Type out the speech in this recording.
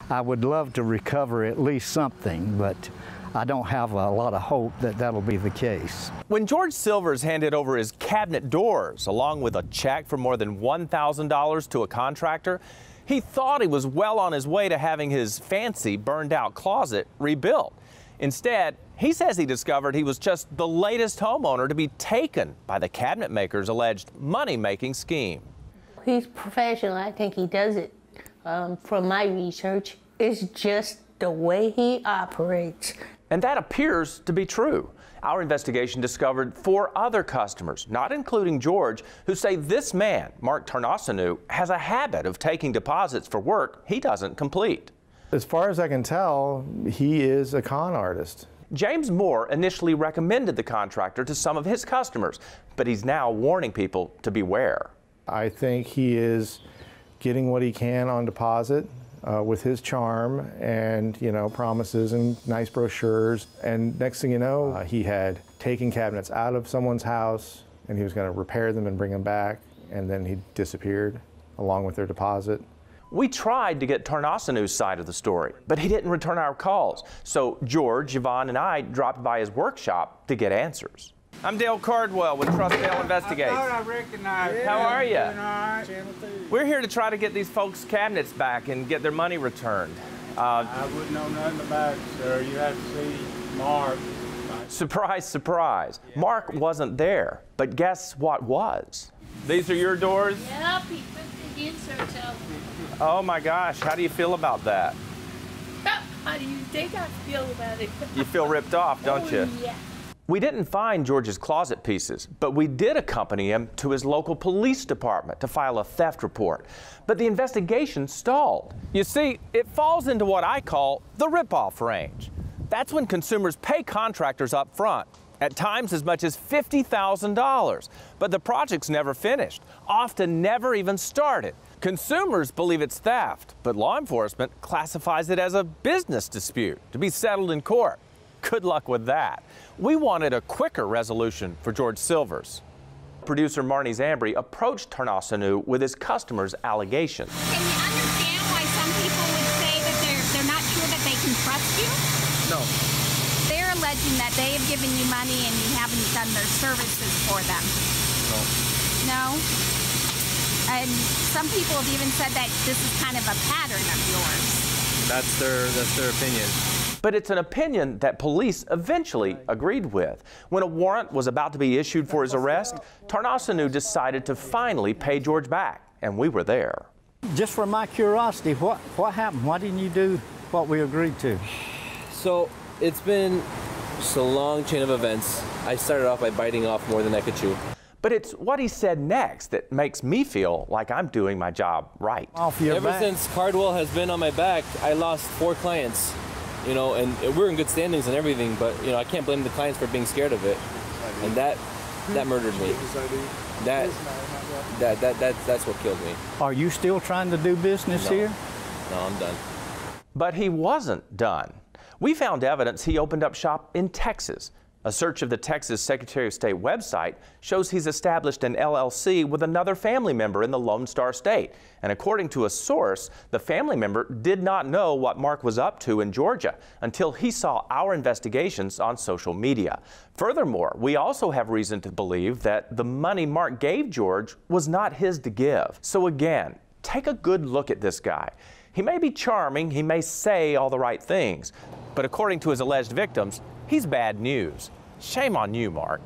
I would love to recover at least something, but I don't have a lot of hope that that'll be the case. When George Silvers handed over his cabinet doors, along with a check for more than $1,000 to a contractor, he thought he was well on his way to having his fancy, burned-out closet rebuilt. Instead, he says he discovered he was just the latest homeowner to be taken by the cabinet maker's alleged money-making scheme. He's professional. I think he does it. From my research, it's just the way he operates. And that appears to be true. Our investigation discovered 4 other customers, not including George, who say this man, Mark Tarnasanu, has a habit of taking deposits for work he doesn't complete. As far as I can tell, he is a con artist. James Moore initially recommended the contractor to some of his customers, but he's now warning people to beware. I think he is getting what he can on deposit with his charm and, promises and nice brochures. And next thing you know, he had taken cabinets out of someone's house and he was going to repair them and bring them back, and then he disappeared along with their deposit. We tried to get Tarnasanu's side of the story, but he didn't return our calls. So George, Yvonne, and I dropped by his workshop to get answers. I'm Dale Cardwell with TrustDALE Investigates. I thought I recognized you. How are you? Doing all right. We're here to try to get these folks' cabinets back and get their money returned. I wouldn't know nothing about it, sir. You have to see Mark. Surprise, surprise. Yeah. Mark wasn't there, but guess what was? These are your doors? Yep, he put the inserts out. Oh my gosh, how do you feel about that? How do you think I feel about it? You feel ripped off, don't you? Yeah. We didn't find George's closet pieces, but we did accompany him to his local police department to file a theft report. But the investigation stalled. You see, it falls into what I call the rip-off range. That's when consumers pay contractors up front, at times as much as $50,000. But the project's never finished, often never even started. Consumers believe it's theft, but law enforcement classifies it as a business dispute to be settled in court. Good luck with that. We wanted a quicker resolution for George Silvers. Producer Marnie Zambri approached Tarnasanu with his customers' allegations. Can you understand why some people would say that they're not sure that they can trust you? No. They're alleging that they have given you money and you haven't done their services for them. No. No? And some people have even said that this is kind of a pattern of yours. That's their opinion. But it's an opinion that police eventually agreed with. When a warrant was about to be issued for his arrest, Tarnasanu decided to finally pay George back, and we were there. Just for my curiosity, what happened? Why didn't you do what we agreed to? So it's been just a long chain of events. I started off by biting off more than I could chew. But it's what he said next that makes me feel like I'm doing my job right. Ever since Cardwell has been on my back, I lost 4 clients. And we're in good standings and everything, but I can't blame the clients for being scared of it, and that murdered me. That's what killed me. Are you still trying to do business here? No, I'm done. But he wasn't done. We found evidence he opened up shop in Texas. A search of the Texas Secretary of State website shows he's established an LLC with another family member in the Lone Star State. And according to a source, the family member did not know what Mark was up to in Georgia until he saw our investigations on social media. Furthermore, we also have reason to believe that the money Mark gave George was not his to give. So again, take a good look at this guy. He may be charming, he may say all the right things, but according to his alleged victims, he's bad news. Shame on you, Mark.